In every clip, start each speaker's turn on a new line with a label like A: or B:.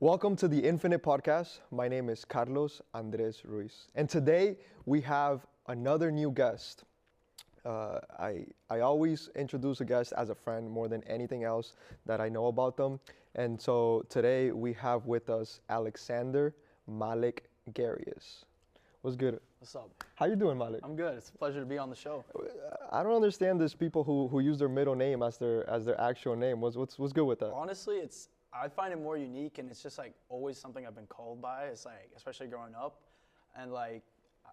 A: Welcome to the Infinite Podcast. My name is Carlos Andres Ruiz. And today we have another new guest. I always introduce a guest as a friend more than anything else that I know about them. And so today we have with us Alexander Malek Gharios. What's good?
B: What's up?
A: How you doing, Malek?
B: I'm good. It's a pleasure to be on the show.
A: I don't understand these people who use their middle name as their actual name. What's good with that?
B: Honestly, I find it more unique, and it's just like always something I've been called by. It's like, especially growing up, and like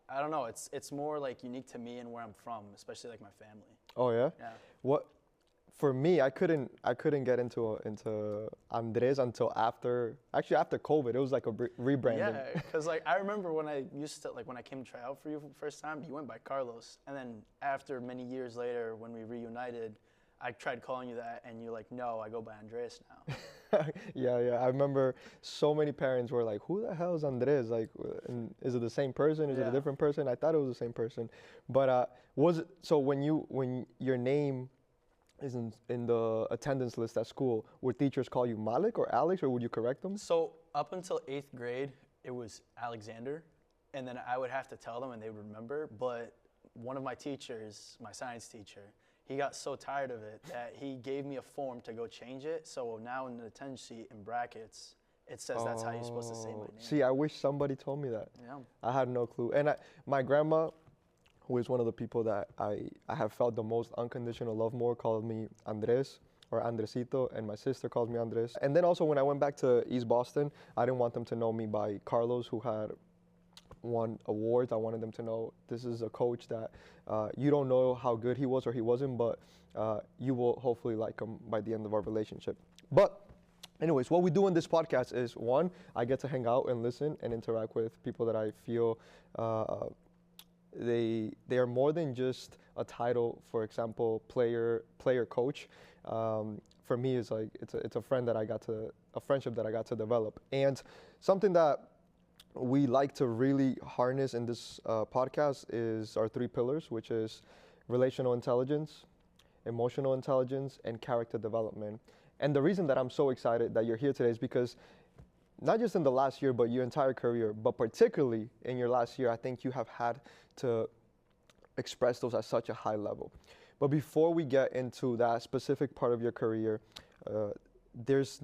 B: I don't know. It's more like unique to me and where I'm from, especially like my family.
A: Oh yeah.
B: Yeah.
A: What? For me, I couldn't get into Andres until after COVID. It was like a rebranding.
B: Yeah, because like I remember when I came to try out for you for the first time, you went by Carlos, and then after many years later, when we reunited, I tried calling you that, and you're like, no, I go by Andres now.
A: Yeah. I remember so many parents were like, "Who the hell is Andres? Like, is it the same person? Is it a different person?" I thought it was the same person, but was it so when your name is in the attendance list at school, would teachers call you Malek or Alex, or would you correct them?
B: So up until 8th grade, it was Alexander, and then I would have to tell them, and they would remember. But one of my teachers, my science teacher, he got so tired of it that he gave me a form to go change it. So now in the attendance sheet in brackets, it says that's how you're supposed to say my name.
A: See, I wish somebody told me that.
B: Yeah.
A: I had no clue. And my grandma, who is one of the people that I have felt the most unconditional love more, called me Andres or Andresito, and my sister calls me Andres. And then also when I went back to East Boston, I didn't want them to know me by Carlos, who had won awards. I wanted them to know this is a coach that you don't know how good he was or he wasn't, but you will hopefully like him by the end of our relationship. But anyways, what we do in this podcast is, one, I get to hang out and listen and interact with people that I feel they are more than just a title. For example, player coach. For me, it's like it's a friend that a friendship that I got to develop, and something that we like to really harness in this podcast is our three pillars, which is relational intelligence, emotional intelligence, and character development. And the reason that I'm so excited that you're here today is because not just in the last year, but your entire career, but particularly in your last year, I think you have had to express those at such a high level. But before we get into that specific part of your career, there's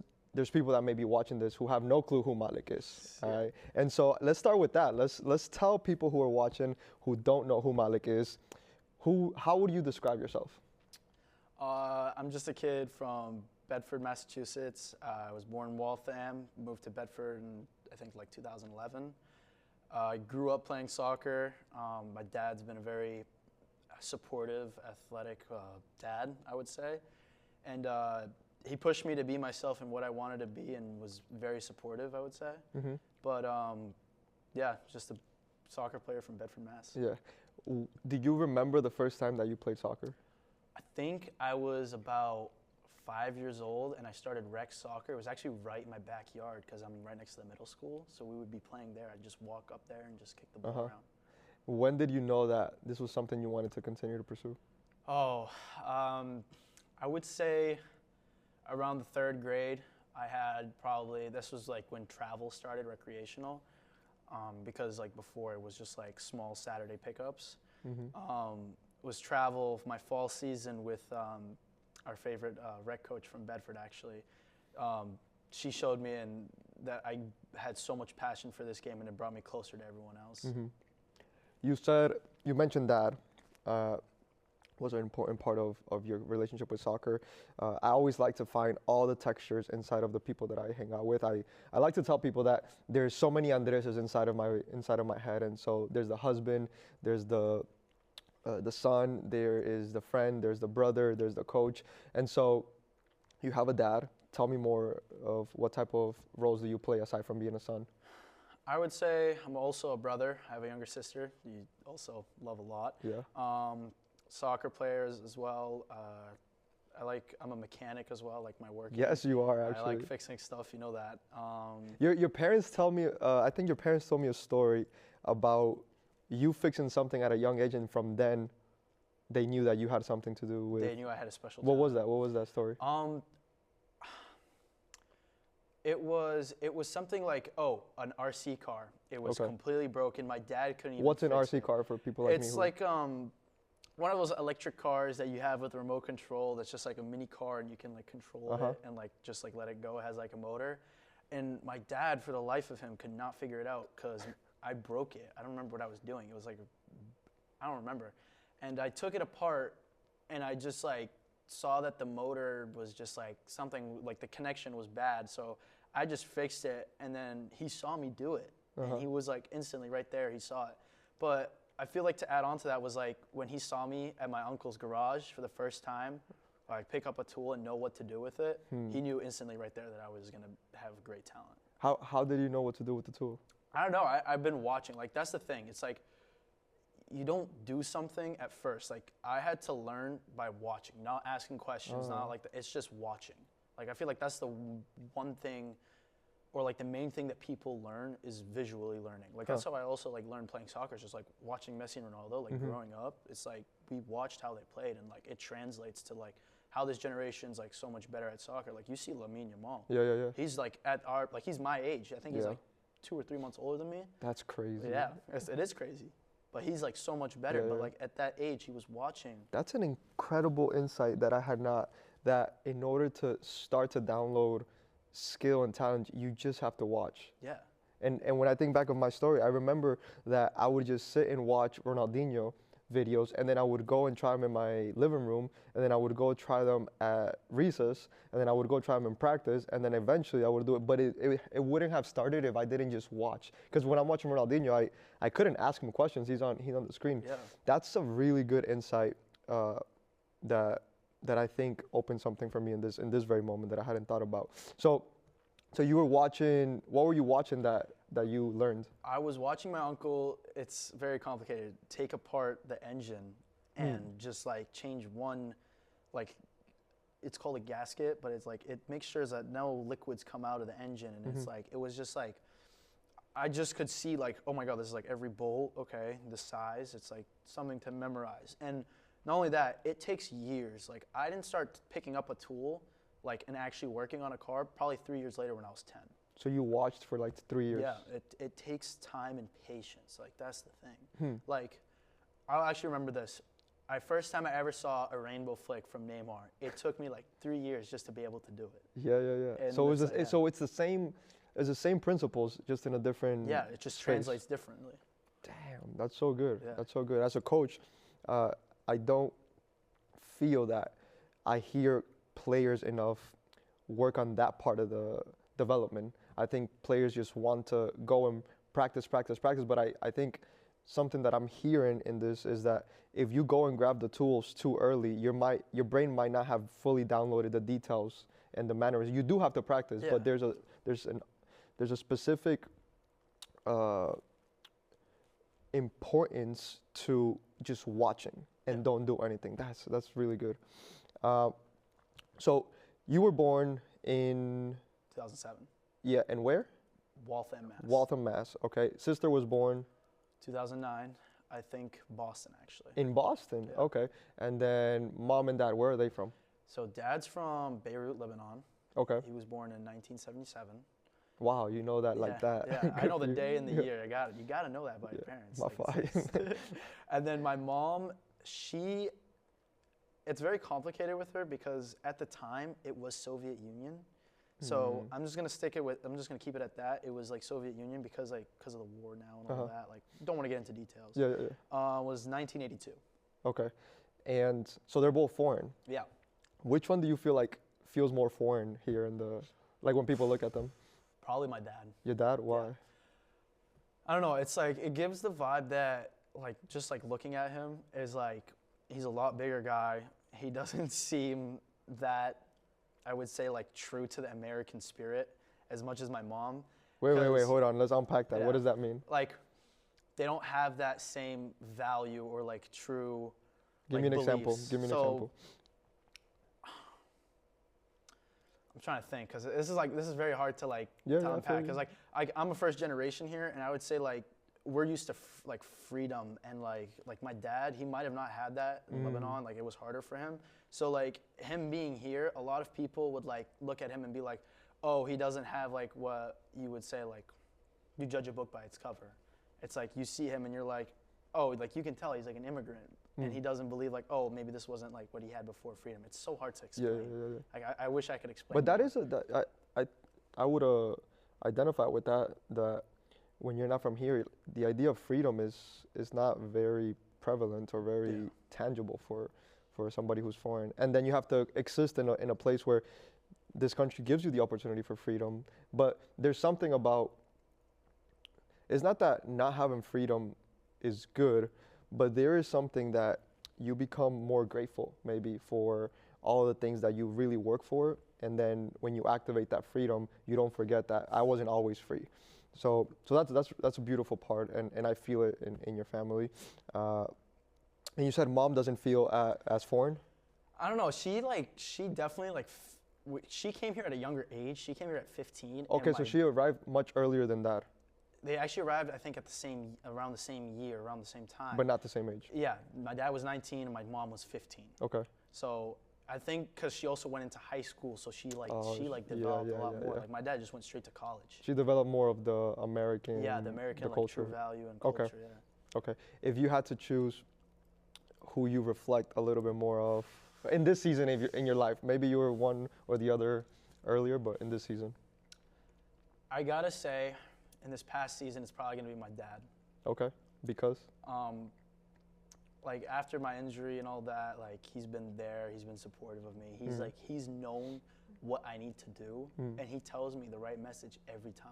A: people that may be watching this who have no clue who Malek is. All right, and so let's start with that. Let's tell people who are watching who don't know who Malek is. How would you describe yourself?
B: I'm just a kid from Bedford, Massachusetts. I was born in Waltham, moved to Bedford in, I think, like 2011. I grew up playing soccer. My dad's been a very supportive, athletic dad, I would say. And he pushed me to be myself and what I wanted to be, and was very supportive, I would say. Mm-hmm. But yeah, just a soccer player from Bedford, Mass.
A: Yeah. Did you remember the first time that you played soccer?
B: I think I was about 5 years old, and I started rec soccer. It was actually right in my backyard because I'm right next to the middle school. So we would be playing there. I'd just walk up there and just kick the ball around.
A: When did you know that this was something you wanted to continue to pursue?
B: Oh, I would say around the 3rd grade. I had this was like when travel started, recreational, because like before it was just like small Saturday pickups. Mm-hmm. Was travel my fall season with our favorite rec coach from Bedford, actually. She showed me and that I had so much passion for this game, and it brought me closer to everyone else.
A: Mm-hmm. You mentioned that was an important part of your relationship with soccer. I always like to find all the textures inside of the people that I hang out with. I like to tell people that there's so many Andreses inside of my head, and so there's the husband, there's the son, there is the friend, there's the brother, there's the coach. And so you have a dad. Tell me more of what type of roles do you play aside from being a son?
B: I would say I'm also a brother. I have a younger sister you also love a lot. Yeah. Soccer players as well. I'm a mechanic as well, like my work.
A: Yes, you are, actually.
B: I like fixing stuff, you know that.
A: Your parents tell me, I think your parents told me a story about you fixing something at a young age, and from then they knew that you had something to do with.
B: They knew I had a special
A: talent.
B: What
A: was that story?
B: It was something like, oh, an RC car. It was
A: Okay.
B: completely broken. My dad couldn't even
A: What's an
B: fix
A: RC
B: it.
A: car for people like me?
B: It's like one of those electric cars that you have with a remote control that's just like a mini car and you can like control
A: Uh-huh.
B: it and like just like let it go. It has like a motor. And my dad, for the life of him, could not figure it out because I broke it. I don't remember what I was doing. It was like, I don't remember. And I took it apart and I just like saw that the motor was just like something, like the connection was bad. So I just fixed it and then he saw me do it.
A: Uh-huh.
B: And he was like instantly right there, he saw it. But I feel like to add on to that was like when he saw me at my uncle's garage for the first time, like pick up a tool and know what to do with it, he knew instantly right there that I was gonna have great talent.
A: How did you know what to do with the tool?
B: I don't know, I've been watching, like that's the thing, it's like you don't do something at first. Like I had to learn by watching, not asking questions, not like it's just watching. Like I feel like that's the one thing, or like the main thing that people learn is visually learning. Like that's how I also like learned playing soccer, just like watching Messi and Ronaldo. Like growing up, it's like we watched how they played, and like it translates to like how this generation's like so much better at soccer. Like you see Lamine Yamal.
A: Yeah.
B: He's like at our like he's my age. I think he's
A: Yeah.
B: like 2 or 3 months older than me.
A: That's crazy.
B: Yeah, it is crazy. But he's like so much better.
A: Yeah,
B: But
A: yeah.
B: like at that age, he was watching.
A: That's an incredible insight that I had not. That in order to start to download skill and talent, you just have to watch.
B: Yeah.
A: And when I think back of my story, I remember that I would just sit and watch Ronaldinho videos, and then I would go and try them in my living room, and then I would go try them at recess, and then I would go try them in practice, and then eventually I would do it. But it wouldn't have started if I didn't just watch. Because when I'm watching Ronaldinho, I couldn't ask him questions. He's on the screen.
B: Yeah.
A: That's a really good insight that I think opened something for me in this very moment that I hadn't thought about. So you were watching. What were you watching that you learned?
B: I was watching my uncle, it's very complicated, take apart the engine and just like change one, like it's called a gasket, but it's like it makes sure that no liquids come out of the engine. And it's like, it was just like, I just could see like, oh my God, this is like every bolt, okay, the size, it's like something to memorize. And not only that, it takes years. Like I didn't start picking up a tool like and actually working on a car probably 3 years later when I was 10.
A: So you watched for like 3 years.
B: Yeah, it takes time and patience. Like that's the thing. Like I'll actually remember this. First time I ever saw a rainbow flick from Neymar, it took me like 3 years just to be able to do it.
A: Yeah.
B: And
A: So
B: that's-
A: it's the same principles, just in a different.
B: Yeah, it just
A: space.
B: translates differently.
A: Damn, that's so good.
B: Yeah.
A: That's so good. As a coach, I don't feel that I hear players enough work on that part of the development. I think players just want to go and practice. But I think something that I'm hearing in this is that if you go and grab the tools too early, your brain might not have fully downloaded the details and the manners. You do have to practice,
B: Yeah.
A: but there's a specific importance to just watching and don't do anything. That's really good. So you were born in
B: 2007.
A: and where?
B: Waltham, Mass.
A: Waltham, Mass. Okay. Sister was born
B: 2009. I think Boston actually.
A: in Boston.
B: Yeah.
A: Okay. And then mom and dad, where are they from?
B: So dad's from Beirut, Lebanon.
A: Okay.
B: He was born in 1977.
A: Wow, you know that like that.
B: Yeah, I
A: Good
B: know the
A: for you.
B: day and the year. You got to know that by your parents.
A: My fault.
B: And then my mom, it's very complicated with her because at the time it was Soviet Union. So I'm just gonna keep it at that. It was like Soviet Union because of the war now and all that. Like, don't want to get into details.
A: Yeah.
B: Was 1982.
A: Okay. And so they're both foreign.
B: Yeah.
A: Which one do you feel like feels more foreign here like when people look at them?
B: Probably my dad.
A: Your dad? Why?
B: Yeah. I don't know. It's like it gives the vibe that like just like looking at him is like he's a lot bigger guy. He doesn't seem that, I would say, like true to the American spirit as much as my mom.
A: Wait, hold on. Let's unpack that.
B: Yeah.
A: What does that mean?
B: Like they don't have that same value or like true.
A: Give me an example.
B: beliefs.
A: Give me an
B: So,
A: example.
B: I'm trying to think because this is very hard to like
A: Yeah,
B: to
A: I
B: unpack
A: feel
B: because like I'm a first generation here and I would say like we're used to like freedom and like my dad, he might have not had that in Lebanon, like it was harder for him. So like him being here, a lot of people would like look at him and be like, oh, he doesn't have like what you would say like you judge a book by its cover. It's like you see him and you're like, oh, like you can tell he's like an immigrant, and he doesn't believe like, oh, maybe this wasn't like what he had before freedom. It's so hard to explain.
A: Yeah.
B: Like I wish I could explain.
A: But that is I would identify with that when you're not from here, the idea of freedom is not very prevalent or very tangible for somebody who's foreign. And then you have to exist in a place where this country gives you the opportunity for freedom. But there's something about, it's not that not having freedom is good, but there is something that you become more grateful maybe for all the things that you really work for. And then when you activate that freedom, you don't forget that I wasn't always free. So that's a beautiful part, and I feel it in your family. And you said mom doesn't feel as foreign?
B: I don't know. She definitely like, she came here at a younger age. She came here at 15.
A: Okay, so she arrived much earlier than that.
B: They actually arrived, I think, around the same year, around the same time.
A: But not the same age?
B: Yeah, my dad was 19 and my mom was 15.
A: Okay.
B: So I think because she also went into high school, so she developed a lot more. Like my dad just went straight to college.
A: She developed more of the American,
B: the American
A: the culture.
B: True value and culture.
A: Okay.
B: Yeah.
A: Okay. If you had to choose who you reflect a little bit more of in this season in your life, maybe you were one or the other earlier, but in this season.
B: I gotta say, in this past season, it's probably gonna be my dad.
A: Okay. Because?
B: Like after my injury and all that, like he's been there, he's been supportive of me. He's he's known what I need to do, and he tells me the right message every time.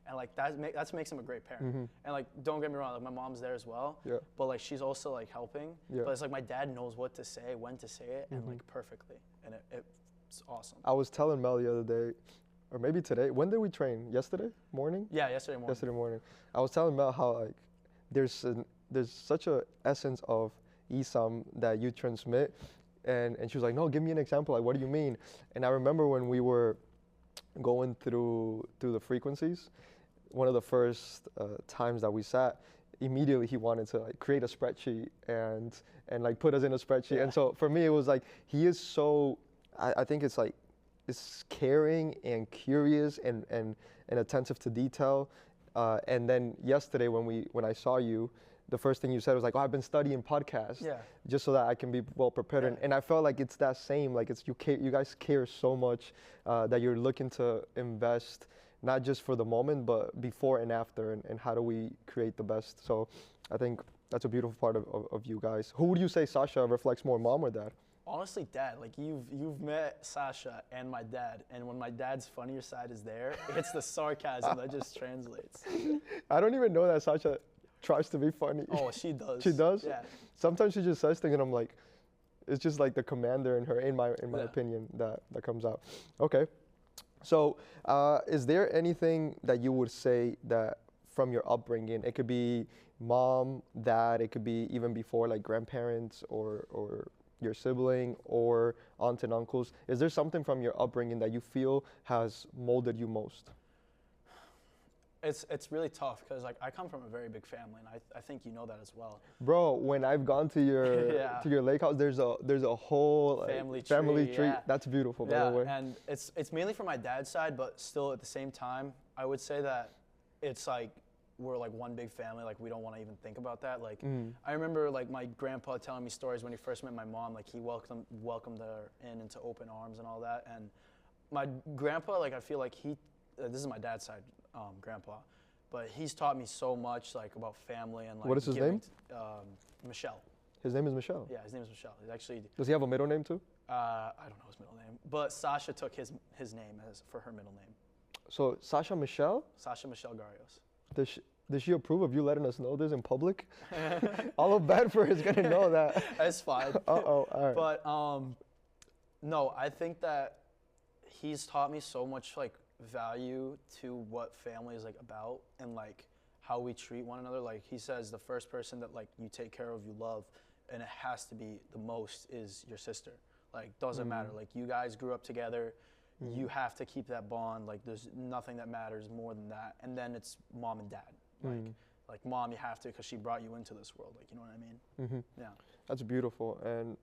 B: And like that makes him a great parent. And like don't get me wrong, like my mom's there as well. Yeah. But like she's also like helping. Yeah. But it's like my dad knows what to say, when to say it, and like perfectly. And it's awesome.
A: I was telling Mel the other day, or maybe today. When did we train? Yesterday morning?
B: Yeah, yesterday morning.
A: Yesterday morning. I was telling Mel how like there's such a essence of Isam that you transmit, and she was like, no, give me an example. Like, what do you mean? And I remember when we were going through the frequencies, one of the first times that we sat, immediately he wanted to like create a spreadsheet and like put us in a spreadsheet. Yeah. And so for me, it was like he is so. I think it's like it's caring and curious and attentive to detail. And then yesterday when I saw you, the first thing you said was like, oh, I've been studying podcasts just so that I can be well prepared. Yeah. And I felt like it's that same, like it's you guys care so much that you're looking to invest not just for the moment, but before and after, and how do we create the best. So I think that's a beautiful part of you guys. Who would you say, Sasha, reflects more, mom or dad?
B: Honestly, dad. Like you've met Sasha and my dad, and when my dad's funnier side is there, it's the sarcasm that just translates.
A: I don't even know that Sasha tries to be funny.
B: Oh, she does.
A: She does?
B: Yeah.
A: Sometimes she just says things and I'm like, it's just like the commander in her, in my opinion, that comes out. Okay. So is there anything that you would say that from your upbringing, it could be mom, dad, it could be even before like grandparents or your sibling or aunts and uncles, is there something from your upbringing that you feel has molded you most?
B: It's really tough because like I come from a very big family, and I think you know that as well.
A: Bro, when I've gone to your to your lake house, there's a whole
B: family tree.
A: Yeah. That's beautiful, by the way.
B: And it's mainly from my dad's side, but still at the same time, I would say that it's like we're like one big family. Like we don't want to even think about that. Like I remember like my grandpa telling me stories when he first met my mom. Like he welcomed her into open arms and all that. And my grandpa, like I feel like this is my dad's side. Grandpa, but he's taught me so much like about family and like.
A: What is his name?
B: Michelle.
A: His name is Michelle.
B: Yeah, his name is Michelle. He's actually.
A: Does he have a middle name too?
B: I don't know his middle name, but Sasha took his name as for her middle name.
A: So Sasha Michelle.
B: Sasha Michelle Gharios.
A: Does she approve of you letting us know this in public? All of Bedford is gonna know that.
B: That's fine.
A: All right.
B: But no, I think that he's taught me so much like value to what family is like about and like how we treat one another. Like he says, the first person that like you take care of, you love, and it has to be the most is your sister. Like doesn't matter. Like you guys grew up together. You have to keep that bond. Like there's nothing that matters more than that. And then it's mom and dad. Like mom, you have to because she brought you into this world. Like you know what I mean? Yeah.
A: That's beautiful. And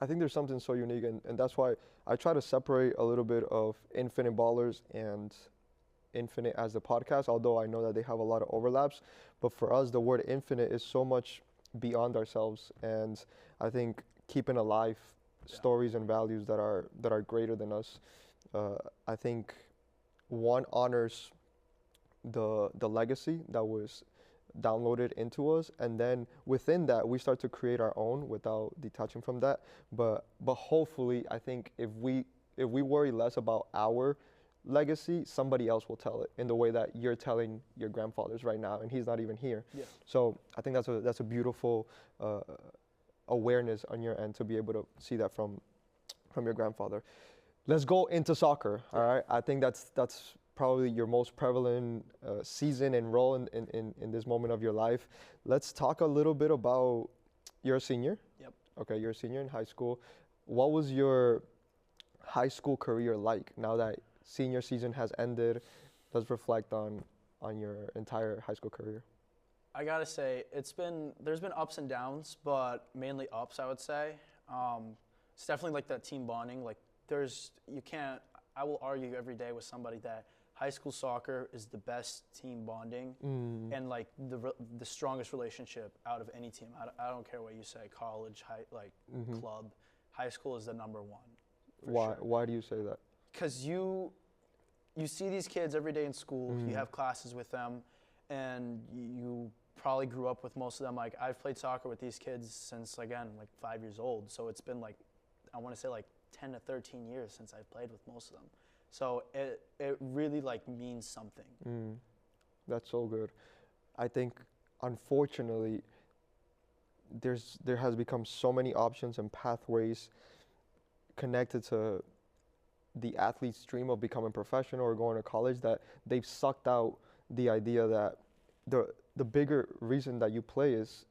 A: I think there's something so unique, and that's why I try to separate a little bit of Infinite Ballers and Infinite as the podcast, although I know that they have a lot of overlaps. But for us, the word infinite is so much beyond ourselves, and I think keeping alive stories and values that are greater than us. I think one honors the legacy that was downloaded into us, and then within that we start to create our own without detaching from that. But hopefully, I think if we worry less about our legacy, somebody else will tell it in the way that you're telling your grandfathers right now, and he's not even here.
B: Yeah.
A: So I think that's a beautiful awareness on your end to be able to see that from your grandfather. Let's go into soccer. All right, I think that's probably your most prevalent season and role in this moment of your life. Let's talk a little bit about, you're a senior.
B: Yep.
A: Okay, you're a senior in high school. What was your high school career like now that senior season has ended? Let's reflect on your entire high school career.
B: I gotta say, there's been ups and downs, but mainly ups, I would say. It's definitely like that team bonding. Like I will argue every day with somebody that high school soccer is the best team bonding and like the strongest relationship out of any team. I don't care what you say, college, club, high school is the number one.
A: Why do you say that?
B: Because you see these kids every day in school, you have classes with them, and you probably grew up with most of them. Like, I've played soccer with these kids since, again, like 5 years old. So it's been like, I want to say like 10 to 13 years since I've played with most of them. So it really like means something.
A: That's so good. I think, unfortunately, there has become so many options and pathways connected to the athlete's dream of becoming professional or going to college that they've sucked out the idea that the bigger reason that you play is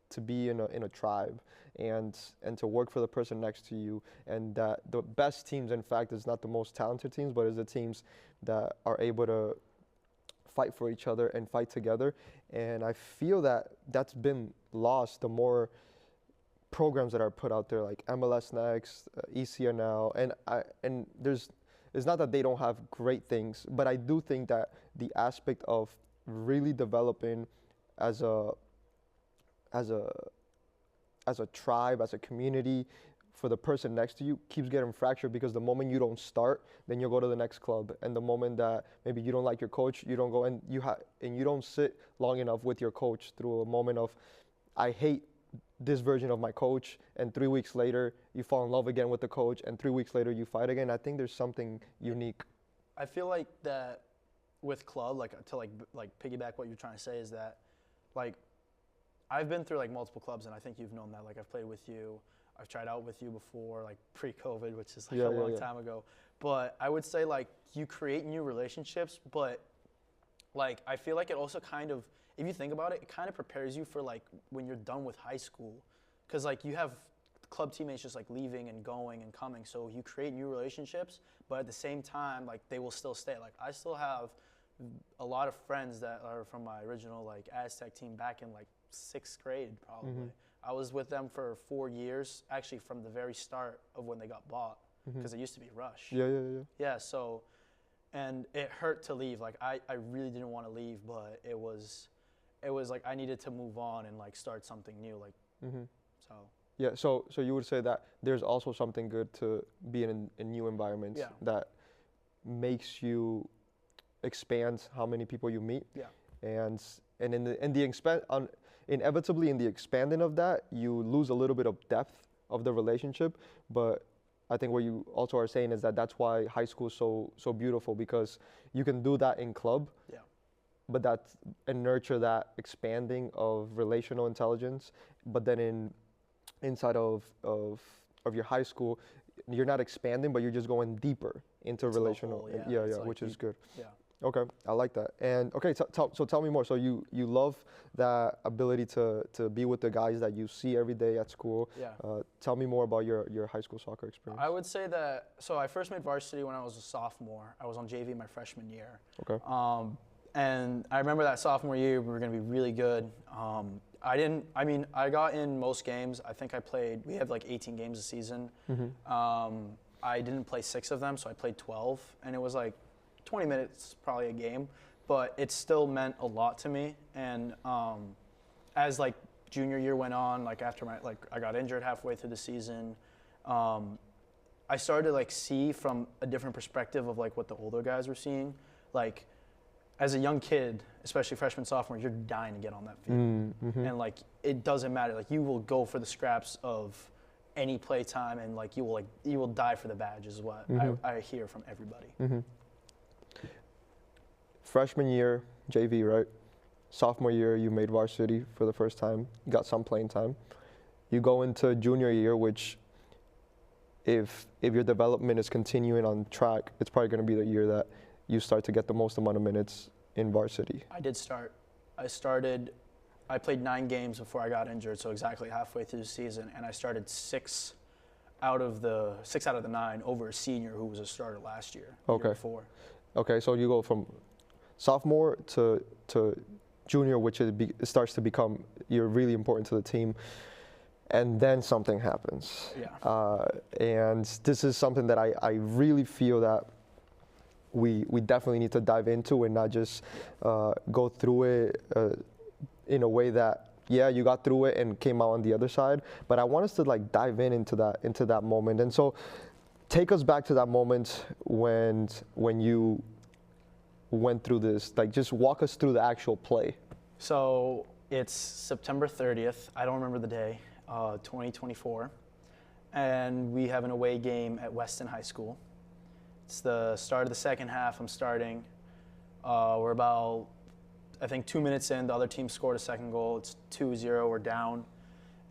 A: to be in a tribe and to work for the person next to you, and that the best teams, in fact, is not the most talented teams, but is the teams that are able to fight for each other and fight together. And I feel that that's been lost the more programs that are put out there, like MLS Next, ECNL, and it's not that they don't have great things, but I do think that the aspect of really developing as a tribe, as a community, for the person next to you keeps getting fractured, because the moment you don't start, then you'll go to the next club, and the moment that maybe you don't like your coach, you don't go, and you don't sit long enough with your coach through a moment of, I hate this version of my coach, and 3 weeks later you fall in love again with the coach, and 3 weeks later you fight again. I think there's something unique.
B: I feel like that with club, like to piggyback what you're trying to say, is that like I've been through like multiple clubs, and I think you've known that. Like, I've played with you, I've tried out with you before, like pre-COVID, which is like a long time ago. But I would say like you create new relationships, but like I feel like it also kind of, if you think about it, it kind of prepares you for like when you're done with high school, because like you have club teammates just like leaving and going and coming, so you create new relationships, but at the same time like they will still stay. Like, I still have a lot of friends that are from my original like Aztec team back in like 6th grade probably. I was with them for 4 years, actually from the very start of when they got bought, because it used to be Rush. Yeah, so, and it hurt to leave. Like, I really didn't want to leave, but it was like I needed to move on and like start something new, like so.
A: Yeah, so you would say that there's also something good to being in new environments that makes you expand how many people you meet.
B: Yeah.
A: And inevitably in the expanding of that, you lose a little bit of depth of the relationship. But I think what you also are saying is that that's why high school is so beautiful, because you can do that in club.
B: Yeah.
A: But and nurture that expanding of relational intelligence. But then inside of your high school, you're not expanding, but you're just going deeper into relational. Which is good. Yeah. Okay, I like that. And okay, so tell me more. So you love that ability to be with the guys that you see every day at school.
B: Yeah.
A: Tell me more about your high school soccer experience.
B: I would say that, so I first made varsity when I was a sophomore. I was on JV my freshman year.
A: Okay.
B: And I remember that sophomore year we were going to be really good. I didn't. I mean, I got in most games. I think I played. We have like 18 games a season. I didn't play 6 of them, so I played 12, and it was like 20 minutes probably a game, but it still meant a lot to me. And as like junior year went on, like after I got injured halfway through the season, I started to like see from a different perspective of like what the older guys were seeing. Like as a young kid, especially freshman, sophomore, you're dying to get on that field. And like it doesn't matter. Like you will go for the scraps of any play time, and like you will die for the badge is what I hear from everybody.
A: Freshman year, JV, right? Sophomore year, you made varsity for the first time. You got some playing time. You go into junior year, which if your development is continuing on track, it's probably going to be the year that you start to get the most amount of minutes in varsity.
B: I did start. I played 9 games before I got injured, so exactly halfway through the season, and I started 6 out of the 9 over a senior who was a starter last year.
A: Okay.
B: Year before.
A: Okay, so you go from sophomore to junior, which it starts to become you're really important to the team, and then something happens.
B: Yeah.
A: And this is something that I really feel that we definitely need to dive into and not just go through it in a way that, yeah, you got through it and came out on the other side. But I want us to like dive into that moment. And so take us back to that moment when you went through this. Like just walk us through the actual play.
B: So it's September 30th. I don't remember the day, 2024. And we have an away game at Weston High School. It's the start of the second half. I'm starting. We're about, I think, 2 minutes in. The other team scored a second goal. It's 2-0. We're down.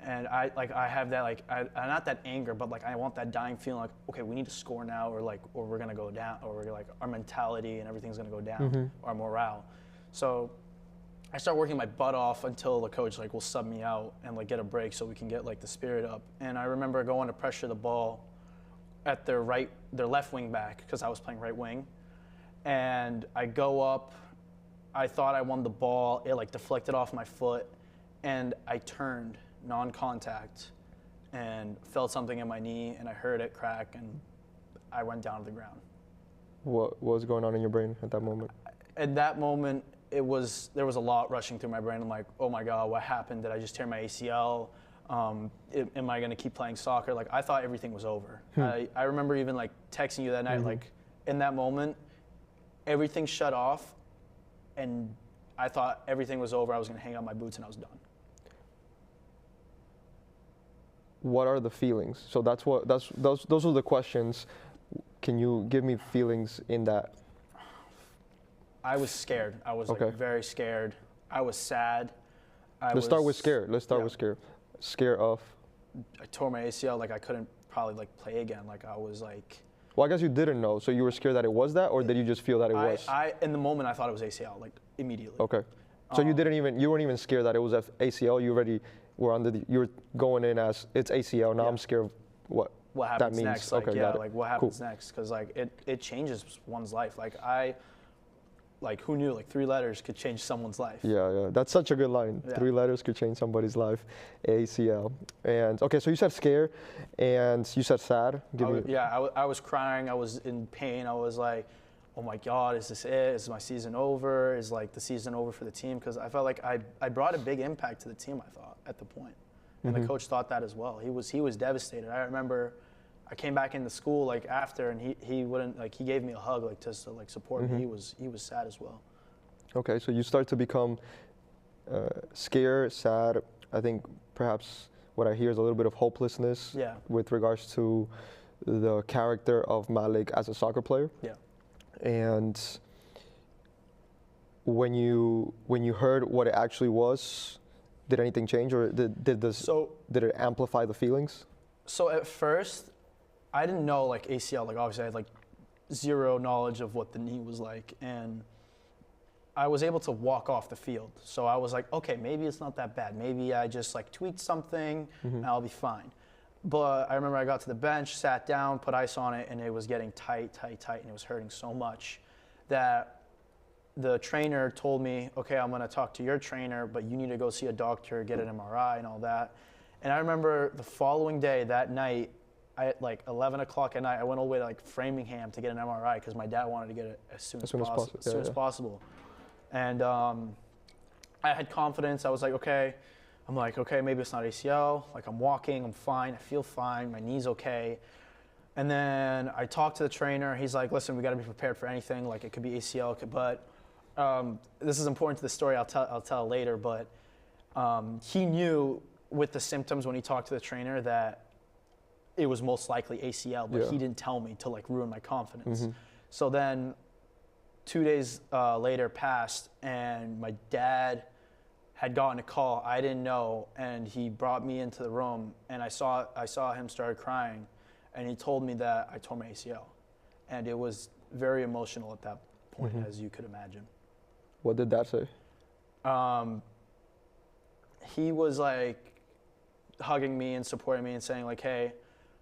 B: And I have that, like, not that anger, but like I want that dying feeling like, okay, we need to score now, or we're going to go down, or we're like our mentality and everything's going to go down, our morale. So I start working my butt off until the coach like will sub me out and like get a break so we can get like the spirit up. And I remember going to pressure the ball at their left wing back, because I was playing right wing. And I go up, I thought I won the ball, it like deflected off my foot, and I turned non-contact and felt something in my knee, and I heard it crack, and I went down to the ground.
A: What was going on in your brain at that moment?
B: At that moment, there was a lot rushing through my brain. I'm like, oh my God, what happened? Did I just tear my ACL? Am I going to keep playing soccer? Like, I thought everything was over. I remember even like texting you that night, like in that moment, everything shut off, and I thought everything was over. I was going to hang out my boots and I was done.
A: What are the feelings? So those are the questions. Can you give me feelings in that?
B: I was scared. I was
A: Okay.
B: like very scared. I was sad.
A: Let's start with scared. Let's start with scared. Scared of?
B: I tore my ACL. Like I couldn't probably like play again. Like I was like.
A: Well, I guess you didn't know. So you were scared that it was that, or did you just feel that it was?
B: In the moment I thought it was ACL, like immediately.
A: Okay. So you weren't even scared that it was ACL. You already were you were going in as it's ACL. Now I'm scared of what
B: happens
A: that means.
B: next. Like,
A: okay,
B: yeah,
A: got it.
B: like what happens next? Because like it changes one's life. Like who knew like 3 letters could change someone's life?
A: Yeah. That's such a good line.
B: Yeah.
A: 3 letters could change somebody's life. ACL. And okay, so you said scared, and you said sad.
B: I was crying. I was in pain. I was like, oh my God, is this it? Is my season over? Is like the season over for the team? Because I felt like I brought a big impact to the team, I thought, at the point. And the coach thought that as well. He was devastated. I remember I came back into school like after, and he wouldn't, like, he gave me a hug like just to like support me. He was sad as well.
A: Okay, so you start to become scared, sad. I think perhaps what I hear is a little bit of hopelessness with regards to the character of Malek as a soccer player.
B: Yeah.
A: And when you heard what it actually was, did anything change, or did it amplify the feelings?
B: So at first, I didn't know like ACL. Like obviously, I had like zero knowledge of what the knee was like, and I was able to walk off the field. So I was like, okay, maybe it's not that bad. Maybe I just like tweaked something, and I'll be fine. But I remember I got to the bench, sat down, put ice on it, and it was getting tight, and it was hurting so much that the trainer told me, okay, I'm gonna talk to your trainer, but you need to go see a doctor, get an MRI and all that. And I remember the following day, that night, at like 11 o'clock at night, I went all the way to like Framingham to get an MRI because my dad wanted to get it as soon as possible. And I had confidence. I was like, okay. I'm like, okay, maybe it's not ACL. Like I'm walking, I'm fine, I feel fine, my knee's okay. And then I talked to the trainer. He's like, listen, we got to be prepared for anything. Like it could be ACL, but this is important to the story. I'll tell later. But he knew with the symptoms when he talked to the trainer that it was most likely ACL, but he didn't tell me to like ruin my confidence. So then 2 days later passed, and my dad had gotten a call. I didn't know, and he brought me into the room, and I saw him start crying. And he told me that I tore my ACL. And it was very emotional at that point, as you could imagine.
A: What did that say?
B: He was like hugging me and supporting me and saying like, hey,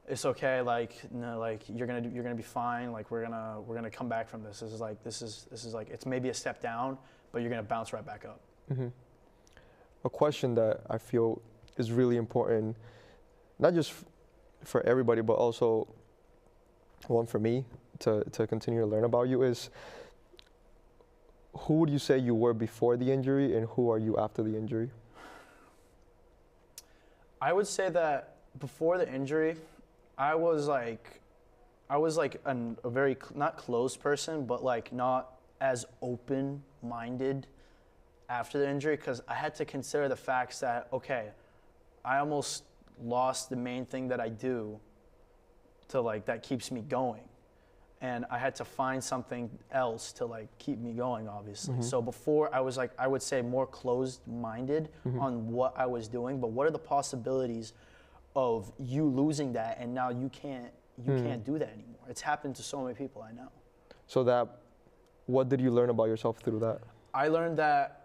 B: it's okay, like, no, like you're gonna be fine, like we're gonna come back from this. This is like it's maybe a step down, but you're gonna bounce right back up.
A: A question that I feel is really important, not just for everybody, but also one for me to continue to learn about you is, who would you say you were before the injury and who are you after the injury?
B: I would say that before the injury, I was like a very not closed person, but like not as open-minded after the injury, because I had to consider the facts that, okay, I almost lost the main thing that I do to like that keeps me going, and I had to find something else to like keep me going, obviously. So before I was like, I would say more closed-minded on what I was doing, but what are the possibilities of you losing that and now you can't do that anymore? It's happened to so many people I know.
A: So what did you learn about yourself through that?
B: I learned that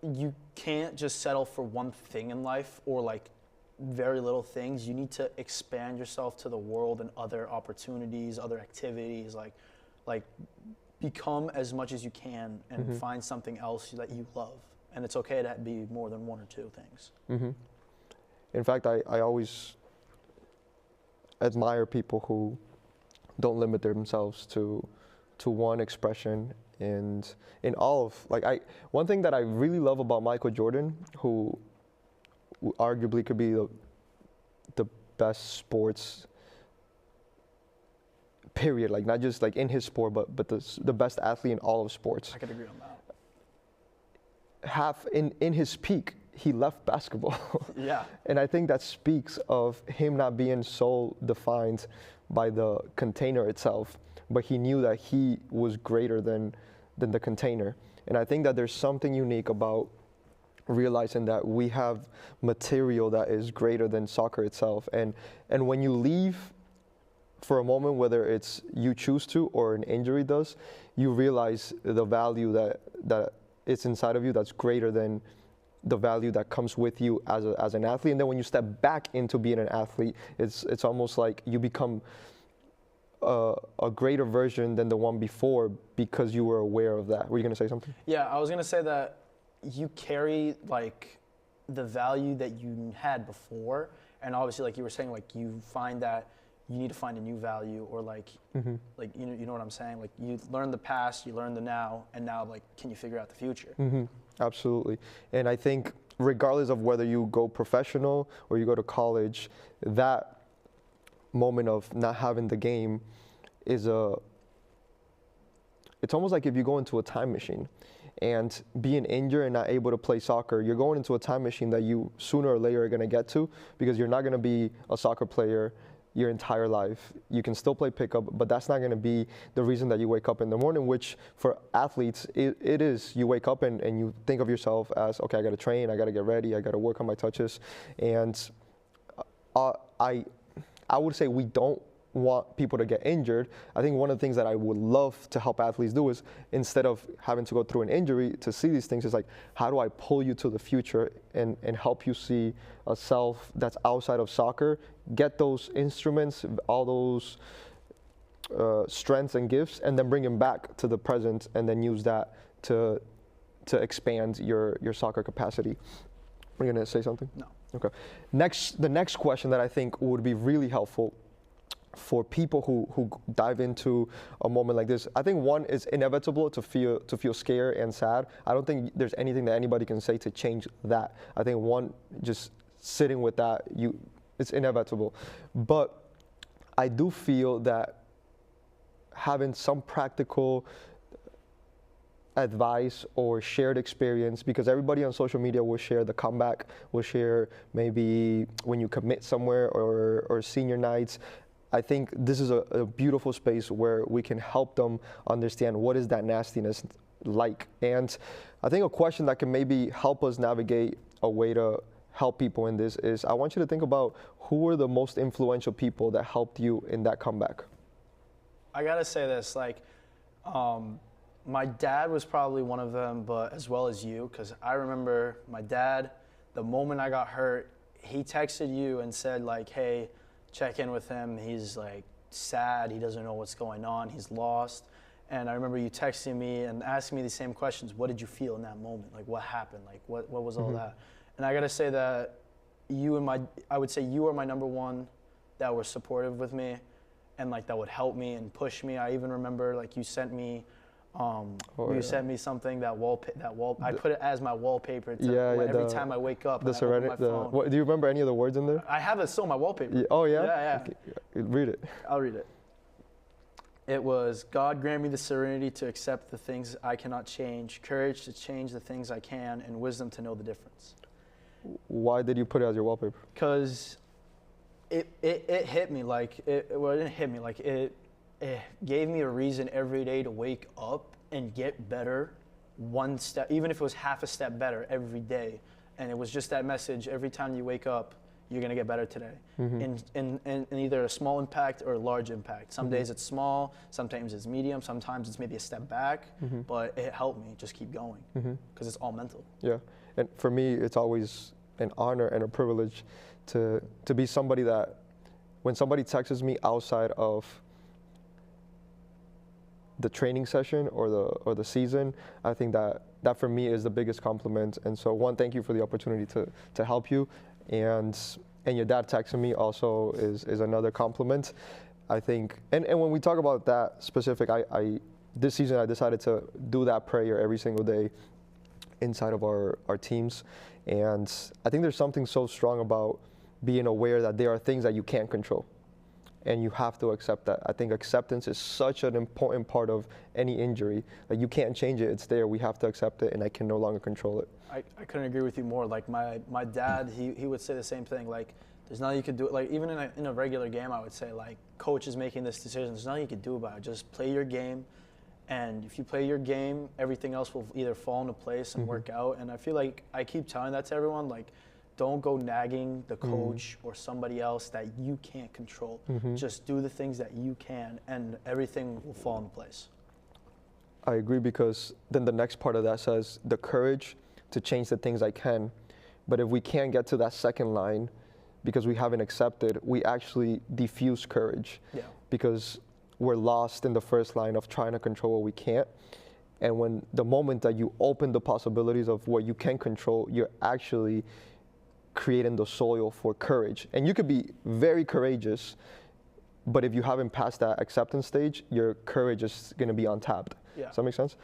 B: you can't just settle for one thing in life or like very little things. You need to expand yourself to the world and other opportunities, other activities, like become as much as you can and find something else that you love. And it's okay to be more than one or two things.
A: In fact, I always admire people who don't limit themselves to one expression. And in all of, one thing that I really love about Michael Jordan, who arguably could be the best sports period, like not just like in his sport, but the best athlete in all of sports.
B: I could agree on that.
A: In his peak, he left basketball.
B: Yeah.
A: And I think that speaks of him not being so defined by the container itself, but he knew that he was greater than the container. And I think that there's something unique about realizing that we have material that is greater than soccer itself. And when you leave for a moment, whether it's you choose to or an injury does, you realize the value that it's inside of you that's greater than the value that comes with you as an athlete. And then when you step back into being an athlete, it's almost like you become a greater version than the one before because you were aware of that. Were you going to say something?
B: Yeah, I was going to say that you carry like the value that you had before, and obviously like you were saying, like you find that you need to find a new value, or like like you know what I'm saying, like you learn the past, you learn the now, and now like can you figure out the future?
A: Absolutely. And I think regardless of whether you go professional or you go to college, that moment of not having the game is it's almost like if you go into a time machine and being injured and not able to play soccer, you're going into a time machine that you sooner or later are going to get to, because you're not going to be a soccer player your entire life. You can still play pickup, but that's not going to be the reason that you wake up in the morning, which for athletes, it is. You wake up and you think of yourself as, okay, I got to train, I got to get ready, I got to work on my touches. And I would say we don't want people to get injured. I think one of the things that I would love to help athletes do is, instead of having to go through an injury to see these things, is like, how do I pull you to the future and help you see a self that's outside of soccer, get those instruments, all those strengths and gifts, and then bring them back to the present, and then use that to expand your soccer capacity. Are you gonna say something?
B: No.
A: Okay. The next question that I think would be really helpful for people who dive into a moment like this, I think one is inevitable to feel scared and sad. I don't think there's anything that anybody can say to change that. I think one, just sitting with that, it's inevitable. But I do feel that having some practical advice or shared experience, because everybody on social media will share the comeback, will share maybe when you commit somewhere or senior nights. I think this is a beautiful space where we can help them understand what is that nastiness like. And I think a question that can maybe help us navigate a way to help people in this is, I want you to think about who were the most influential people that helped you in that comeback.
B: I gotta say this, like, my dad was probably one of them, but as well as you, because I remember my dad, the moment I got hurt, he texted you and said, like, hey, check in with him. He's like sad. He doesn't know what's going on. He's lost. And I remember you texting me and asking me the same questions. What did you feel in that moment? Like, what happened? Like, what was all that? And I gotta say that I would say you were my number one that were supportive with me and like that would help me and push me. I even remember like you sent me something I put it as my wallpaper every time I wake up.
A: Do you remember any of the words in there?
B: I have it still on my wallpaper.
A: Yeah, oh yeah?
B: Yeah.
A: Okay. Read it.
B: I'll read it. It was, God grant me the serenity to accept the things I cannot change, courage to change the things I can, and wisdom to know the difference.
A: Why did you put it as your wallpaper?
B: Because it hit me like, it didn't hit me, like it gave me a reason every day to wake up and get better one step, even if it was half a step better every day. And it was just that message, every time you wake up, you're gonna get better today. In either a small impact or a large impact. Some days it's small, sometimes it's medium, sometimes it's maybe a step back, but it helped me just keep going because it's all mental.
A: Yeah, and for me, it's always an honor and a privilege to be somebody that, when somebody texts me outside of the training session or the season, I think that for me is the biggest compliment. And so one, thank you for the opportunity to help you. And your dad texting me also is another compliment. I think, and when we talk about that specific, this season I decided to do that prayer every single day inside of our teams. And I think there's something so strong about being aware that there are things that you can't control. And you have to accept that. I think acceptance is such an important part of any injury. Like, you can't change it, it's there, we have to accept it, and I can no longer control it.
B: I couldn't agree with you more. Like my dad, he would say the same thing. Like, there's nothing you could do. Like, even in a regular game, I would say, like, coach is making this decision. There's nothing you could do about it. Just play your game, and if you play your game, everything else will either fall into place and work out. And I feel like I keep telling that to everyone. Like, don't go nagging the coach or somebody else that you can't control. Just do the things that you can, and everything will fall into place.
A: I agree, because then the next part of that says the courage to change the things I can. But if we can't get to that second line because we haven't accepted, we actually diffuse courage.
B: Yeah.
A: Because we're lost in the first line of trying to control what we can't. And when the moment that you open the possibilities of what you can control, you're actually creating the soil for courage. And you could be very courageous, but if you haven't passed that acceptance stage, your courage is going to be untapped.
B: Yeah.
A: Does that make sense?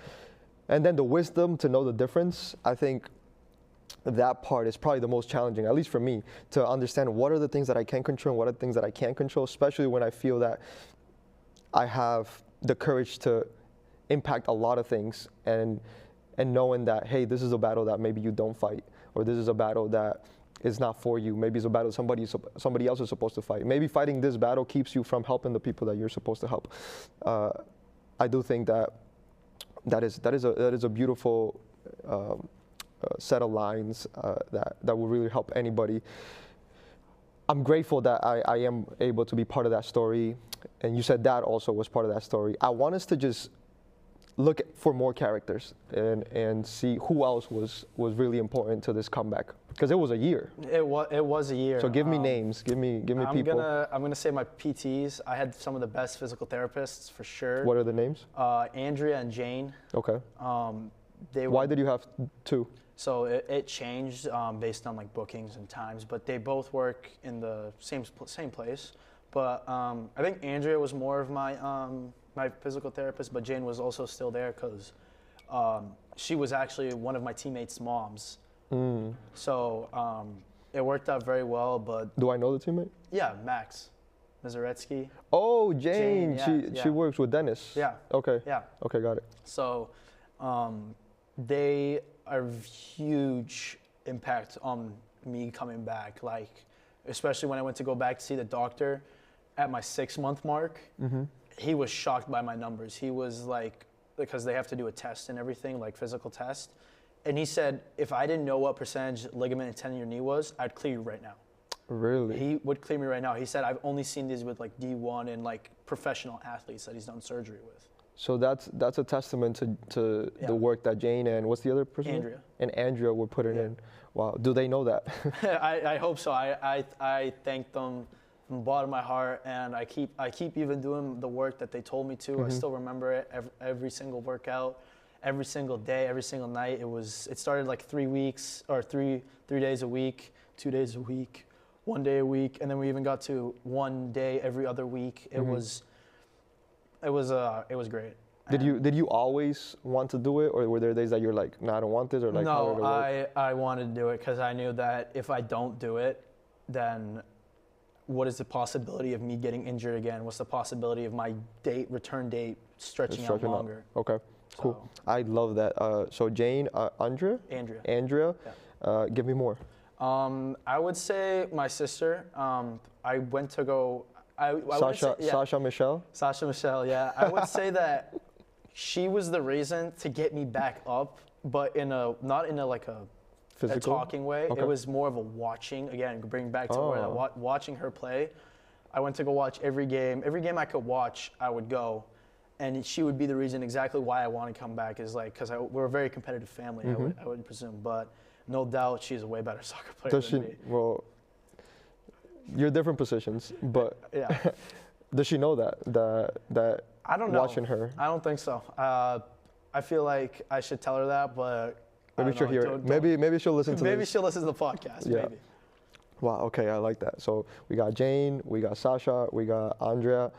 A: And then the wisdom to know the difference, I think that part is probably the most challenging, at least for me, to understand what are the things that I can control and what are the things that I can't control, especially when I feel that I have the courage to impact a lot of things, and knowing that, hey, this is a battle that maybe you don't fight, or this is a battle that is not for you. Maybe it's a battle somebody else is supposed to fight. Maybe fighting this battle keeps you from helping the people that you're supposed to help. I do think that is a beautiful set of lines that will really help anybody. I'm grateful that I am able to be part of that story, and you said that also was part of that story. I want us to just look for more characters and see who else was really important to this comeback, because it was a year.
B: It was a year.
A: So give me names, give me people.
B: I'm gonna say my PTs. I had some of the best physical therapists for sure.
A: What are the names?
B: Andrea and Jane.
A: Okay. Why did you have two?
B: So it changed based on like bookings and times, but they both work in the same place. But I think Andrea was more of my physical therapist, but Jane was also still there because she was actually one of my teammates' moms. So it worked out very well. But
A: do I know the teammate?
B: Yeah, Max Mizaretsky.
A: Oh, Jane.
B: Yeah,
A: she works with Dennis.
B: Yeah.
A: Okay.
B: Yeah.
A: Okay, got it.
B: So they are huge impact on me coming back. Like, especially when I went to go back to see the doctor at my 6-month mark, he was shocked by my numbers. He was like, because they have to do a test and everything, like physical test. And he said, if I didn't know what percentage ligament and tendon in your knee was, I'd clear you right now.
A: Really?
B: He would clear me right now. He said, I've only seen these with like D1 and like professional athletes that he's done surgery with.
A: So that's a testament to the work that Jane and what's the other person?
B: Andrea.
A: And Andrea were putting in. Wow. Do they know that?
B: I hope so. I thank them from the bottom of my heart, and I keep even doing the work that they told me to. I still remember it every single workout, every single day, every single night. It started like 3 weeks or three days a week, 2 days a week, 1 day a week, and then we even got to 1 day every other week. It was great.
A: Did you always want to do it, or were there days that you're like, no, I don't want this, or like?
B: No, I wanted to do it because I knew that if I don't do it, then what is the possibility of me getting injured again? What's the possibility of my return date stretching out longer?
A: Okay, cool. So, I love that. So Jane, Andrea.
B: Yeah.
A: Give me more.
B: I would say my sister. I went to go.
A: Sasha Michelle?
B: Sasha Michelle, yeah. I would say that she was the reason to get me back up, but not in a
A: physical?
B: A talking way.
A: Okay.
B: It was more of a watching, again, bring back to where watching her play. I went to go watch every game. Every game I could watch, I would go. And she would be the reason exactly why I want to come back is like, because we're a very competitive family, I would presume. But no doubt she's a way better soccer player than me.
A: Well, you're different positions, but
B: yeah.
A: Does she know that
B: I don't know.
A: Watching her?
B: I don't think so. I feel like I should tell her that, but
A: maybe she'll hear it. Maybe she'll listen to
B: Maybe she'll listen to the podcast, maybe.
A: Wow, okay, I like that. So we got Jane, we got Sasha, we got Andrea.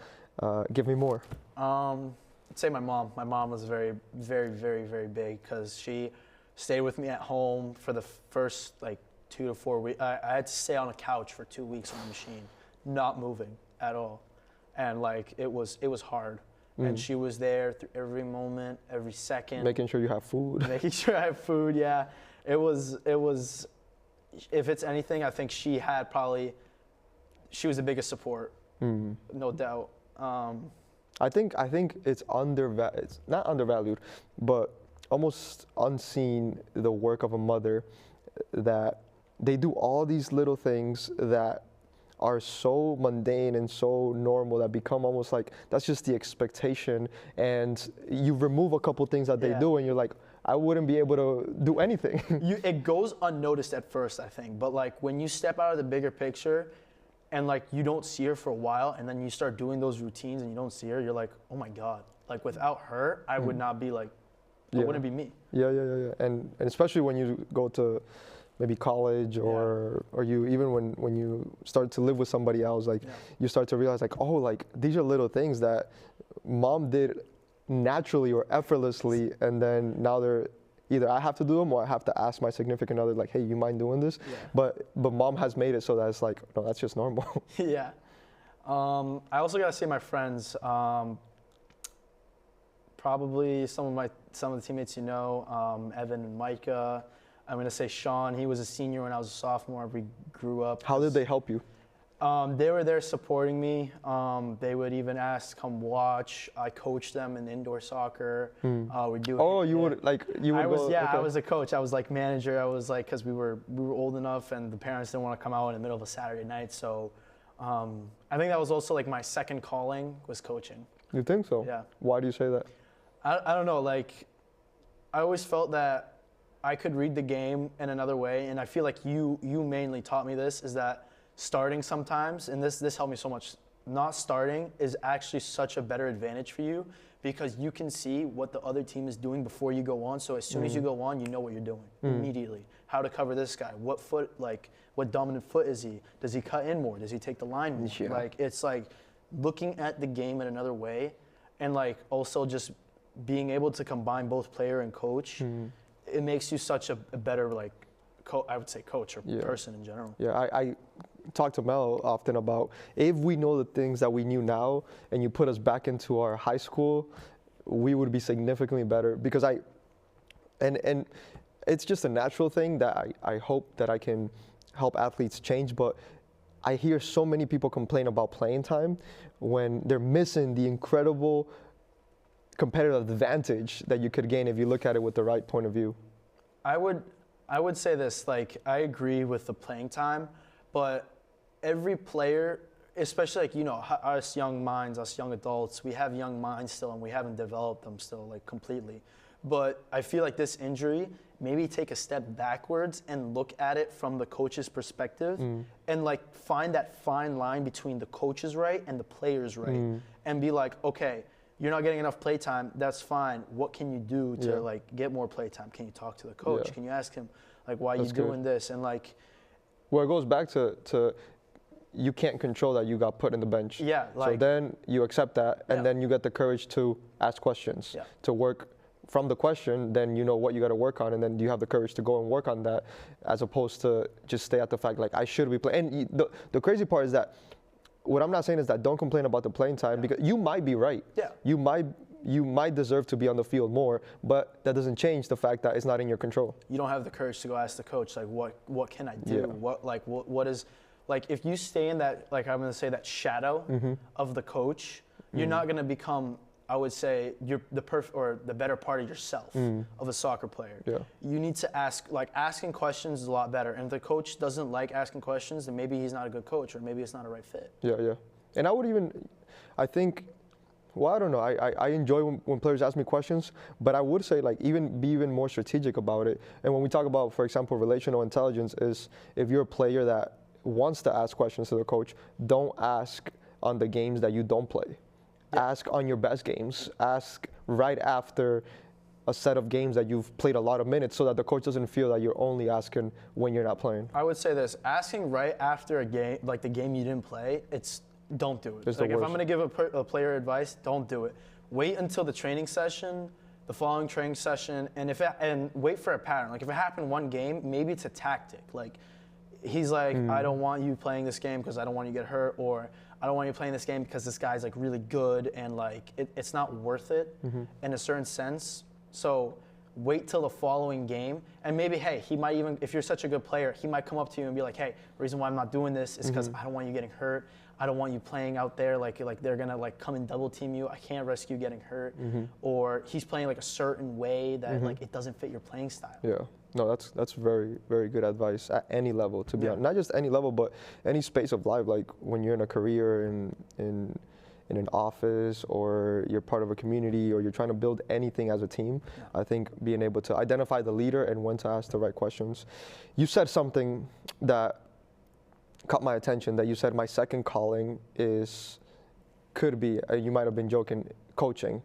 A: Give me more.
B: I'd say my mom. My mom was very, very, very, very big because she stayed with me at home for the first 2 to 4 weeks. I had to stay on a couch for 2 weeks on the machine, not moving at all. And it was hard. And she was there through every moment, every second.
A: Making sure you have food.
B: Making sure I have food, yeah. It was, if it's anything, I think she was the biggest support, no doubt.
A: I think it's it's not undervalued, but almost unseen, the work of a mother, that they do all these little things that are so mundane and so normal that become almost like that's just the expectation, and you remove a couple things that they do and you're like, I wouldn't be able to do anything.
B: It goes unnoticed at first, I think, but when you step out of the bigger picture and you don't see her for a while and then you start doing those routines and you don't see her, you're like, oh my God, without her, I would not be it wouldn't be me.
A: Yeah. And especially when you go to maybe college or you even when you start to live with somebody else, you start to realize these are little things that mom did naturally or effortlessly, and then now they're either I have to do them or I have to ask my significant other hey, you mind doing this? But mom has made it so that it's no, that's just normal.
B: Yeah. I also gotta say my friends, probably some of the teammates Evan and Micah. I'm going to say Sean. He was a senior when I was a sophomore. We grew up.
A: How did they help you?
B: They were there supporting me. They would even ask to come watch. I coached them in indoor soccer. We do.
A: Oh, you would
B: I was a coach. I was manager. I was because we were old enough, and the parents didn't want to come out in the middle of a Saturday night. So, I think that was also my second calling was coaching.
A: You think so?
B: Yeah.
A: Why do you say that?
B: I don't know. I always felt that I could read the game in another way, and I feel like you mainly taught me this, is that starting sometimes, and this helped me so much, not starting is actually such a better advantage for you because you can see what the other team is doing before you go on. So as soon as you go on, you know what you're doing immediately. How to cover this guy? What foot? Like what dominant foot is he? Does he cut in more? Does he take the line more?
A: Yeah.
B: Like it's like looking at the game in another way, and like also just being able to combine both player and coach. It makes you such a better like I would say coach or person in general.
A: Yeah, I talk to Mel often about if we know the things that we knew now and you put us back into our high school, we would be significantly better because and it's just a natural thing that I hope that I can help athletes change, but I hear so many people complain about playing time when they're missing the incredible competitive advantage that you could gain if you look at it with the right point of view.
B: I would say this, like I agree with the playing time, but every player, especially like, you know, us young minds, us young adults, we have young minds still and we haven't developed them still like completely. But I feel like this injury, maybe take a step backwards and look at it from the coach's perspective and like find that fine line between the coach's right and the player's right and be like, okay, you're not getting enough play time, that's fine. What can you do to like get more play time? Can you talk to the coach? Can you ask him like, why are you doing this? And like,
A: well, it goes back to you can't control that you got put in the bench.
B: Yeah. Like,
A: so then you accept that, and then you get the courage to ask questions, to work from the question. Then you know what you got to work on, and then you have the courage to go and work on that, as opposed to just stay at the fact like I should be playing. And the crazy part is that what I'm not saying is that don't complain about the playing time because you might be right. Yeah. You might deserve to be on the field more, but that doesn't change the fact that it's not in your control.
B: You don't have the courage to go ask the coach like what can I do? What is like if you stay in that, like I'm going to say that shadow of the coach, you're not going to become, I would say, you're the better part of yourself of a soccer player. Yeah. You need to ask, like asking questions is a lot better. And if the coach doesn't like asking questions, then maybe he's not a good coach or maybe it's not a right fit.
A: Yeah, yeah. And I think, well, I don't know. I enjoy when players ask me questions, but I would say like be even more strategic about it. And when we talk about, for example, relational intelligence is if you're a player that wants to ask questions to the coach, don't ask on the games that you don't play. Ask on your best games. Ask right after a set of games that you've played a lot of minutes so that the coach doesn't feel that you're only asking when you're not playing.
B: I would say this, asking right after a game, like the game you didn't play, don't do it. Like if I'm going to give a player advice, don't do it. Wait until the training session, the following training session, and wait for a pattern. Like if it happened one game, maybe it's a tactic. Like he's like, I don't want you playing this game because I don't want you to get hurt, or I don't want you playing this game because this guy's like really good and like it's not worth it in a certain sense. So wait till the following game, and maybe, hey, he might even, if you're such a good player, he might come up to you and be like, hey, the reason why I'm not doing this is because I don't want you getting hurt. I don't want you playing out there like they're gonna like come and double team you. I can't risk you getting hurt. Or he's playing like a certain way that like it doesn't fit your playing style.
A: Yeah. No, that's very, very good advice at any level, to be honest. Not just any level, but any space of life. Like when you're in a career, in an office, or you're part of a community, or you're trying to build anything as a team. I think being able to identify the leader and when to ask the right questions. You said something that caught my attention, that you said my second calling could be, you might have been joking, coaching.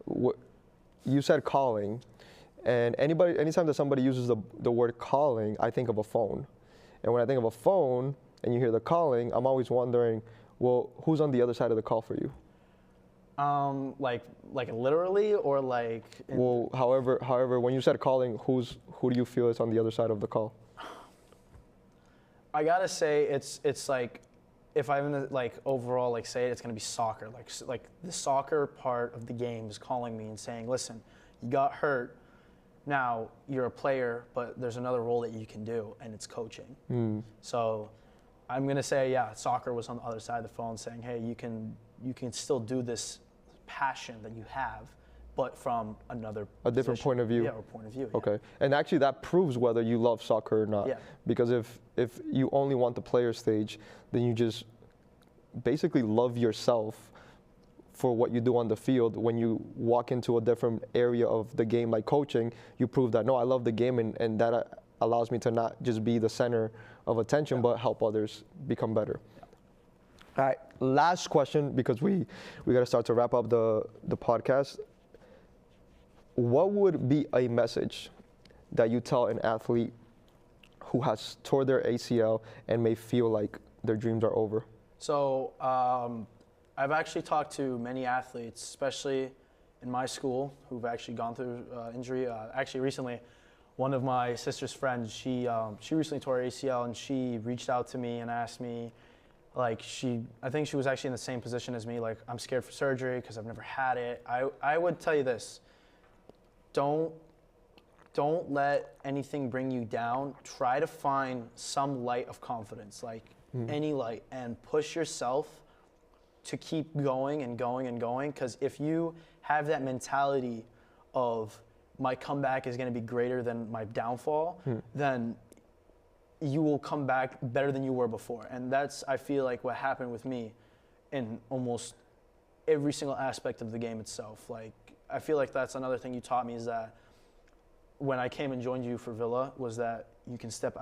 A: You said calling. And anytime that somebody uses the word calling, I think of a phone. And when I think of a phone and you hear the calling, I'm always wondering, well, who's on the other side of the call for you?
B: Like literally, or like?
A: Well, however, when you said calling, who do you feel is on the other side of the call?
B: I gotta say, it's like, if I'm gonna like overall like say it, it's gonna be soccer. Like the soccer part of the game is calling me and saying, listen, you got hurt. Now you're a player, but there's another role that you can do, and it's coaching. So I'm gonna say, yeah, soccer was on the other side of the phone saying, hey, you can still do this passion that you have, but from a
A: different point of view.
B: Yeah, or point of view.
A: Okay, yeah. And actually that proves whether you love soccer or not. Yeah. Because if you only want the player stage, then you just basically love yourself for what you do on the field. When you walk into a different area of the game, like coaching, you prove that, no, I love the game, and that allows me to not just be the center of attention, but help others become better. All right. last question, because we got to start to wrap up the podcast. What would be a message that you tell an athlete who has tore their ACL and may feel like their dreams are over?
B: So I've actually talked to many athletes, especially in my school, who've actually gone through injury. Actually, recently, one of my sister's friends, she recently tore her ACL, and she reached out to me and asked me, like, I think she was actually in the same position as me, like, I'm scared for surgery because I've never had it. I would tell you this: don't let anything bring you down. Try to find some light of confidence, like any light, and push yourself to keep going and going and going. Because if you have that mentality of my comeback is going to be greater than my downfall, then you will come back better than you were before. And that's, I feel like, what happened with me in almost every single aspect of the game itself. Like, I feel like that's another thing you taught me, is that when I came and joined you for Villa, was that you can step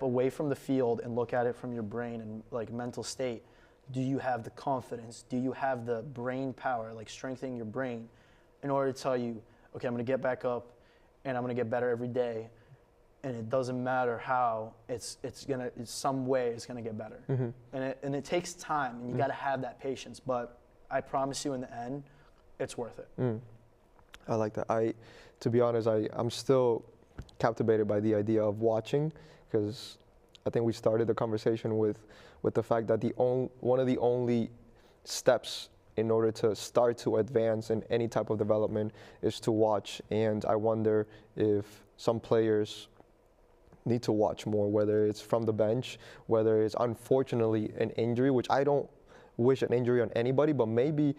B: away from the field and look at it from your brain and like mental state. Do you have the confidence? Do you have the brain power, like strengthening your brain, in order to tell you, okay, I'm going to get back up and I'm going to get better every day, and it doesn't matter how, it's some way it's going to get better. And it takes time, and you got to have that patience, but I promise you in the end, it's worth it.
A: I like that. To be honest, I'm still captivated by the idea of watching, because I think we started the conversation with the fact that one of the only steps in order to start to advance in any type of development is to watch. And I wonder if some players need to watch more, whether it's from the bench, whether it's unfortunately an injury, which I don't wish an injury on anybody, but maybe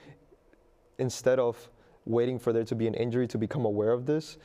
A: instead of waiting for there to be an injury to become aware of this,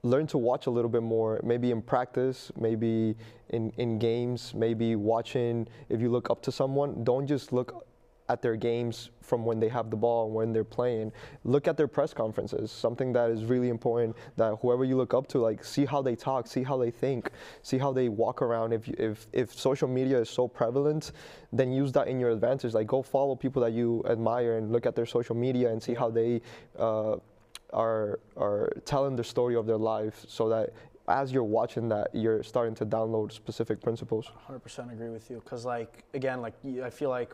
A: learn to watch a little bit more, maybe in practice, maybe in games, maybe watching. If you look up to someone, don't just look at their games from when they have the ball and when they're playing. Look at their press conferences, something that is really important, that whoever you look up to, like, see how they talk, see how they think, see how they walk around. If social media is so prevalent, then use that in your advantage. Like, go follow people that you admire and look at their social media and see how they are telling the story of their life, so that as you're watching that, you're starting to download specific principles.
B: 100% agree with you, because, like, again, like, I feel like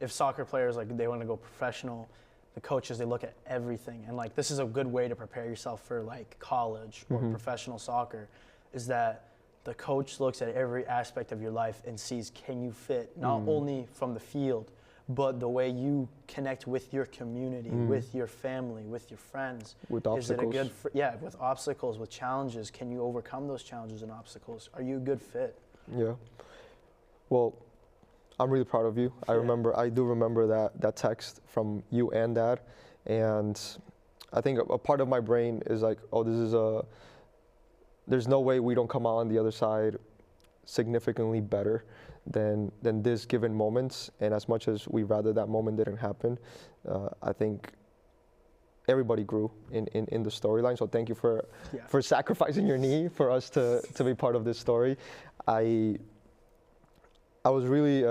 B: if soccer players, like, they want to go professional, the coaches, they look at everything, and, like, this is a good way to prepare yourself for, like, college or professional soccer, is that the coach looks at every aspect of your life and sees, can you fit not only from the field, but the way you connect with your community, with your family, with your friends.
A: With obstacles.
B: Is it a good with obstacles, with challenges. Can you overcome those challenges and obstacles? Are you a good fit?
A: Yeah. Well, I'm really proud of you.
B: Yeah.
A: I do remember that text from you and Dad, and I think a part of my brain is like, oh, there's no way we don't come out on the other side significantly better than this given moments. And as much as we rather that moment didn't happen, I think everybody grew in the storyline. So thank you for sacrificing your knee for us to be part of this story. I was really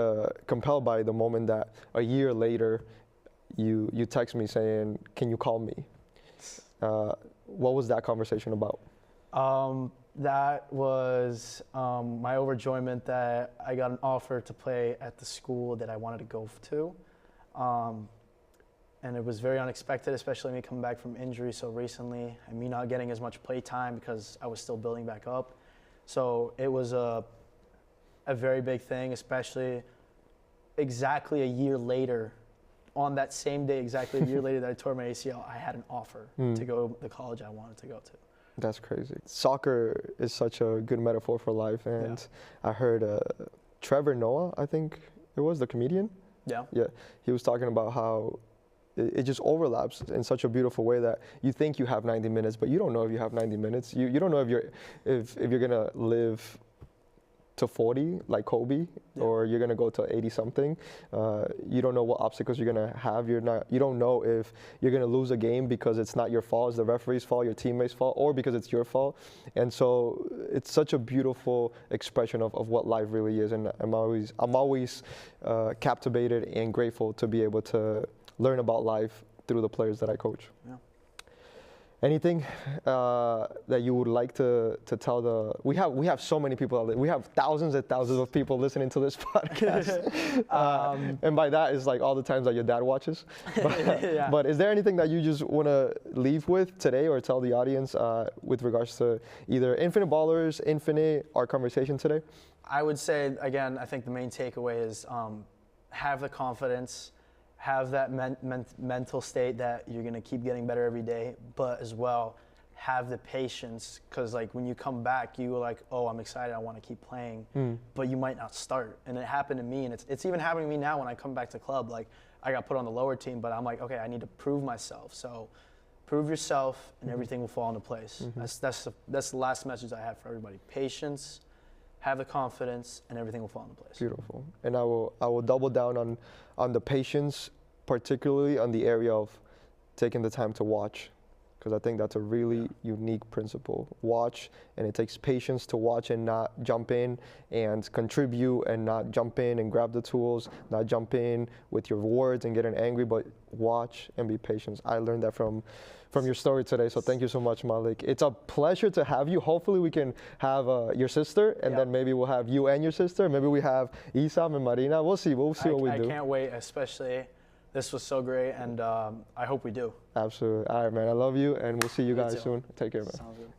A: compelled by the moment that a year later you text me saying, can you call me? What was that conversation about?
B: That was my overjoyment that I got an offer to play at the school that I wanted to go to. And it was very unexpected, especially me coming back from injury so recently and me not getting as much play time because I was still building back up. So it was a very big thing, especially exactly a year later. On that same day, exactly a year later that I tore my ACL, I had an offer to go to the college I wanted to go to.
A: That's crazy. Soccer is such a good metaphor for life, and I heard Trevor Noah, I think it was, the comedian. Yeah, he was talking about how it just overlaps in such a beautiful way that you think you have 90 minutes, but you don't know if you have 90 minutes. You don't know if you're gonna live to 40 like Kobe, or you're gonna go to 80 something. You don't know what obstacles you're gonna have. You don't know if you're gonna lose a game because it's not your fault, it's the referee's fault, your teammate's fault, or because it's your fault. And so it's such a beautiful expression of what life really is. And I'm always captivated and grateful to be able to learn about life through the players that I coach.
B: Yeah.
A: Anything that you would like to tell the? We have so many people. We have thousands and thousands of people listening to this podcast, and by that is like all the times that your dad watches. But is there anything that you just want to leave with today, or tell the audience with regards to either Infinite Ballers, Infinite, our conversation today?
B: I would say again, I think the main takeaway is have the confidence. Have that mental state that you're going to keep getting better every day, but as well have the patience, because like when you come back, you were like, oh, I'm excited, I want to keep playing, but you might not start. And it happened to me, and it's even happening to me now when I come back to club. Like I got put on the lower team, but I'm like, okay, I need to prove myself. So prove yourself and everything will fall into place. That's the last message I have for everybody. Patience, have the confidence, and everything will fall into place.
A: Beautiful. And I will double down on the patience, particularly on the area of taking the time to watch, because I think that's a really unique principle. Watch, and it takes patience to watch and not jump in and contribute, and not jump in and grab the tools, not jump in with your words and getting angry, but watch and be patient. I learned that from your story today, so thank you so much, Malek. It's a pleasure to have you. Hopefully we can have your sister, and then maybe we'll have you and your sister. Maybe we have Isam and Marina. We'll see what we do.
B: I can't wait, especially this was so great, and I hope we do.
A: Absolutely. All right, man, I love you, and we'll see you guys soon. Take care, man.
B: Sounds good.